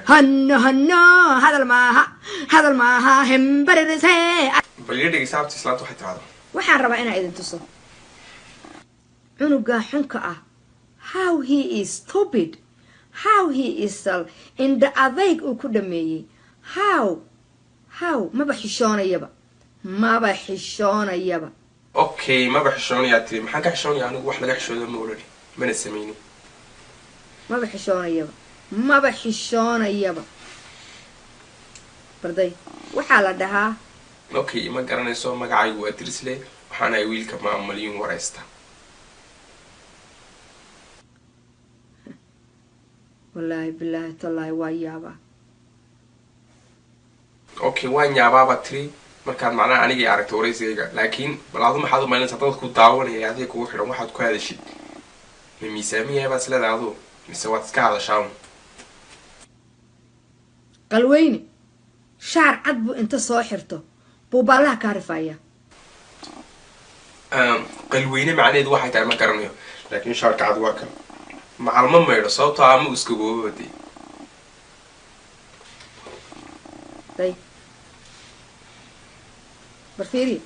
هنو هذا الماها هم برسه بليدي ساعات سلطة واحد هذا waxaan rabaa inaan idin tuso cunuga xunka ah how he is stupid how he is inda adayg uu ku dhameeyay how maba xishoonayaba اوكي ما بحشوني يا تري maxaan ka xishoonay anigu wax laga xishoodo ma oolani mana sameeyno maba xishoonayaba barday waxaa la dhahaa اوكي ما garanayso magacaygu waa Trisle waxaan ay wiilka maamulin waraysta wallahi billahi tallahi waa yaaba اوكي waan yaababa tiri markaad macnaha aniga aragto waraysigayga laakiin balaadu maxaad u maalinta dad ku daawanaya adiga kugu xiran waxaad ku hadashid ma miisaamiyahay baad isleedahay mise waad iska hadashaa qalweyne shaar cad buu inta soo xirto buu baalaha ka rifaya qalweyne macnaheedu waxay tahay ma garanayo laakiin shaarka cad waa kan macalmo meedho sababtoo ah ma iska goobadii day برفيري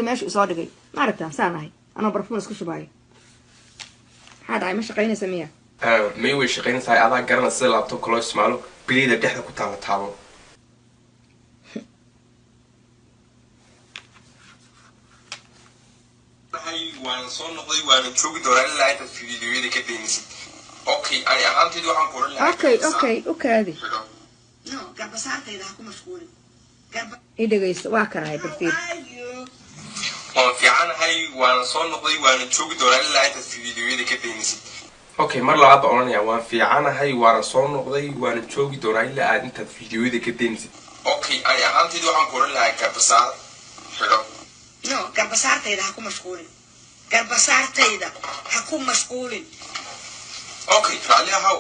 ماشي قصاد جاي ما عرفتها سامعي انا برفون اسكو شباي هذا عاي مش قاينه سميها ما يوي شقين ساي ادا غرنا سي لابتوب كلو اسمعلو بليده دخله ku taalo taabo hay waan soo noqday waan joogi doonaa ilaa inta fiidiyoyada ka deynaysid okay ay ahaanteed waxaan qoran lahaa okay hadi no garbasaartayda ha ku mashquulin idagaysto waa karahay barfiir waan fiicanahay waan soo noqday waan joogi doonaa ilaa inta fiidiyoyada ka deynaysid okay mar labaad baan oranaya waan fiicanahay waan soo noqday waan joogi doonaa ilaa aad inta fiidiyoyada ka deynaysid okay ay ahaanteed waxaan qoran lahaa garbasaar xidho no garbasaartayda ha ku mashquulin okay raalli ahow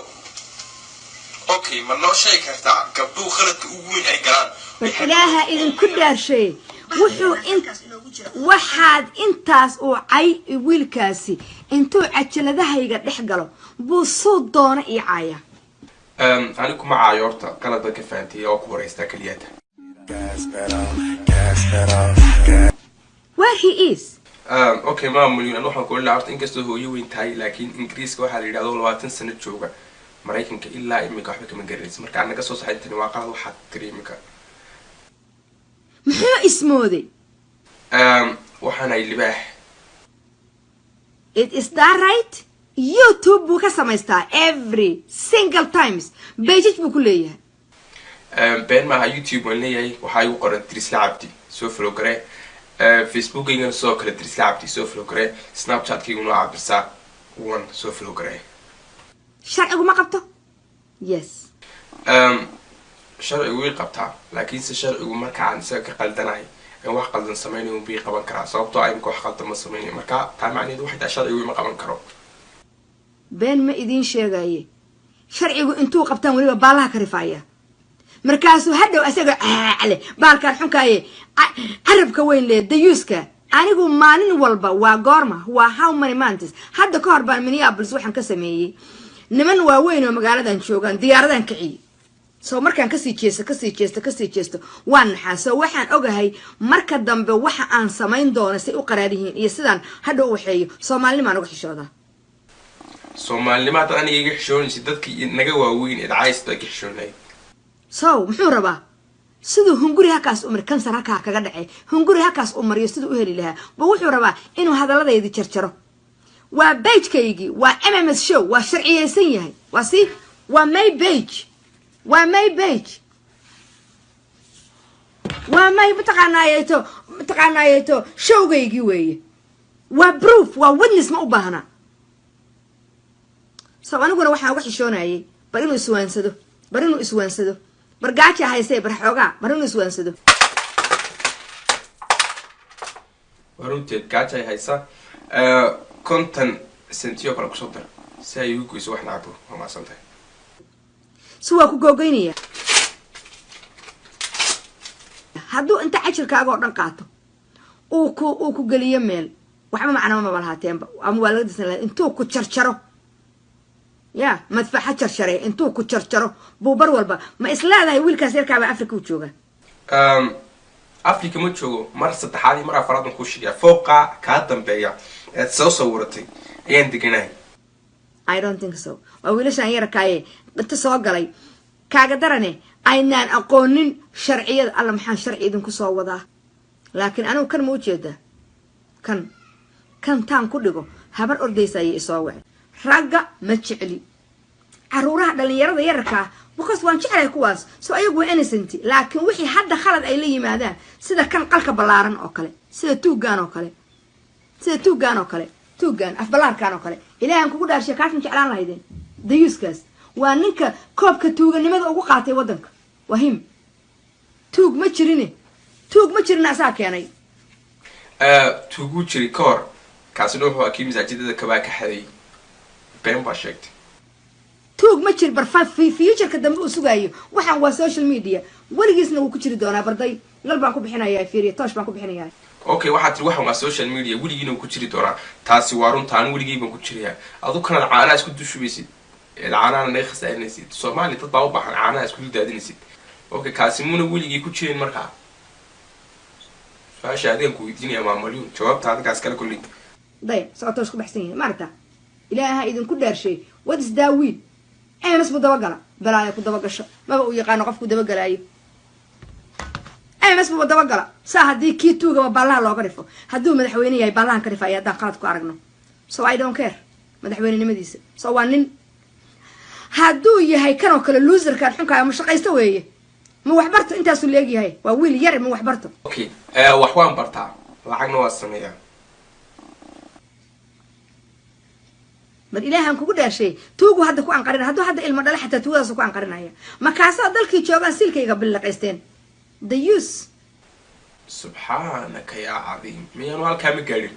okay ma noo sheegi kartaa gabdhuhu khaladka ugu weyn ay galaan ilaaha idinku dhaarshay waxaad intaas uu cay wiilkaasi intuu cajaladahayga dhex galo buu soo doona ii caaya anigu ma caayo horta qalad baan ka fahantay oo ku wareystaa keliyata where he is okay maamulin anu waxaan ku leeyahay horta inkastoo hooyo weyn tahay laakiin ingiriiska waxaa la yidhahdo 20 sano jooga maraykanka ilaa imika waxba kama garanaysa marka anaga soo saxintani waa qalad waxaad tiri imika muxuu ismooday waxaan ay libaax it is that right YouTube buu ka samaystaa every single times page buu ku leeyahay been maaha YouTube waan leeyahay waxaa igu qoran Trisle Cabdi soo follow garee Facebook ingana soo kale Trisle Cabdi soo follow garee Snapchat kiiguna cabirsaa one soo follow garee sharcigu ma qabto yes sharcigu way qabtaa laakiin se sharcigu marka aan isaga ka qaldanahay in wax qaldan sameeyay bii qaban karaa sababtoo ay wax qaldan ma sameeyay marka taa macnaheedu waxay tahay sharcigu ma qaban karo been ma idin sheegaye sharcigu intuu qabtaan waliba baalaha ka rifaya markaasuu hadhow asaga ale baalkan xunkaaye carabka weyn leh dayuuska anigu maalin walba waa goorma waa how many months hadda ka hor baan Minneapolis waxaan ka sameeyay niman waaweyn oo magaaladan joogan diyaaradan kiciye soo markaan kasii jeesto waan naxaa waxaan ogahay marka dambe waxa aan samayn doono si u qaraarihiin iyo sidaan hadhow waxeeyo Soomaaliman uga xishooda Soomaalinimaad aan iga xishoonaysid dadkii naga waaweyn ee caaysta ka xishoonay muxuu rabaa sidoo hunguri halkaas umar kansar halka kaga dhacay hunguri halkaas umariyo sidoo u heli lahaa ba wuxuu rabaa inuu hadaladaydi jarjaro waa page-kaygi waa MMS show waa sharciyeysan yahay waa si waa my page waa may mataqaanaayeeto showgaygi weeye waa proof waa witness ma u baahna soo aniguna waxaan uga xishoonayay bar inuu iswaansado bargaaja haysay bar xoogaa bar inuu iswaansado warunteed gaaja haysa kontan sentiyo kala kusoo dar si ay ugu goyso wax nacdo ma maasantahay waa ku googoynaya hadduu inta cajirkaaga oo dhan qaato uu ku geliyo meel waxba macnaba ma balhaateenba ama waa laga disan lahaa intuu ku jarjaro يا مدفع شرشري انتو كتشرشرو بوبر والبا ما إسلا هاي ويل كاسير كابا أفريقيا وتشوغا أفريقيا متشوغو مرة ستحالي مرة فرادن كوشيا فوقع كادن بيا سو صورتي أين دقناي I don't think so وويلش أنا يركاي بتسوق علي كاقدرني أينان أقونين شرعية الله محان شرعي دون كسو وضع لكن أنا كان موجودة كان تان كله هبر أرديسا يسوي رجع متشعلي عرورة دلنيرة يركع بخص وان شعلي كواس سو أيقو إنسنتي لكن وحي حد خلد أيلي ماذا سيدا كان قلق بلارن أوكله سيدا توغان أوكله توغان أفبلار كان أوكله إلهي أنكو قدار شكاش نشعلان لهيدين ديوسكاس وانك كوبك توغان لماذا أقو قاطي ودنك وهم توغ ما جريني أساك يعني توغو جري كور كاسنو هو أكيد مزاجدة كباك حدي بين باشكت توغ ما جري برفاف في فيوتشر كدام أسوقايو waxaan waa social media waligiisna uu ku jiri doonaa barday lal baan ku bixinayaa fiiriyo toosh baan ku bixinayaa okay waxaad tiri waxaan waa social media waligiina uu ku jiri doonaa taasi waa runtaan waligii baan ku jiriyaa adu kana caana isku dushubaysid caana neex khasaarinaysid Soomaali dad baa u baahan caana isku daadinaysid okay kaasi muna waligii ku jirin markaa فاش هذين كويتيني أمام مليون جوابت هذا كاس كله كلي ضيع سأتوش كبحسين مرتا إلها إذا كل دار شيء ودس داوين أنا ناس بدوقلا بلا يكون دوقش ما بقول يقان قف كدوقلا أيه أنا ناس بدوقلا ساعة دي كيتو جوا بالله الله كريفه هدو مدحويني يا بالله كريفه يا دا قرط كارجنا so I don't care مدحويني مديس سوانين هدو يهاي كانوا كل لوزر كان حنكا مش قيستويه مو وحبرت انت سوليجي هاي وويل يري مو وحبرته اوكي وحوان برتا لعقنا والسمية بل إلهي أنكو قد شيء توقو هذا كو أنقرين هذا هذا المدى حتى توقو كو أنقرين هيا ما كاسا دلكي تشوغان سيلكي يقبل لك ايستين ديوس سبحانك يا عظيم ميانو هالكامي قالين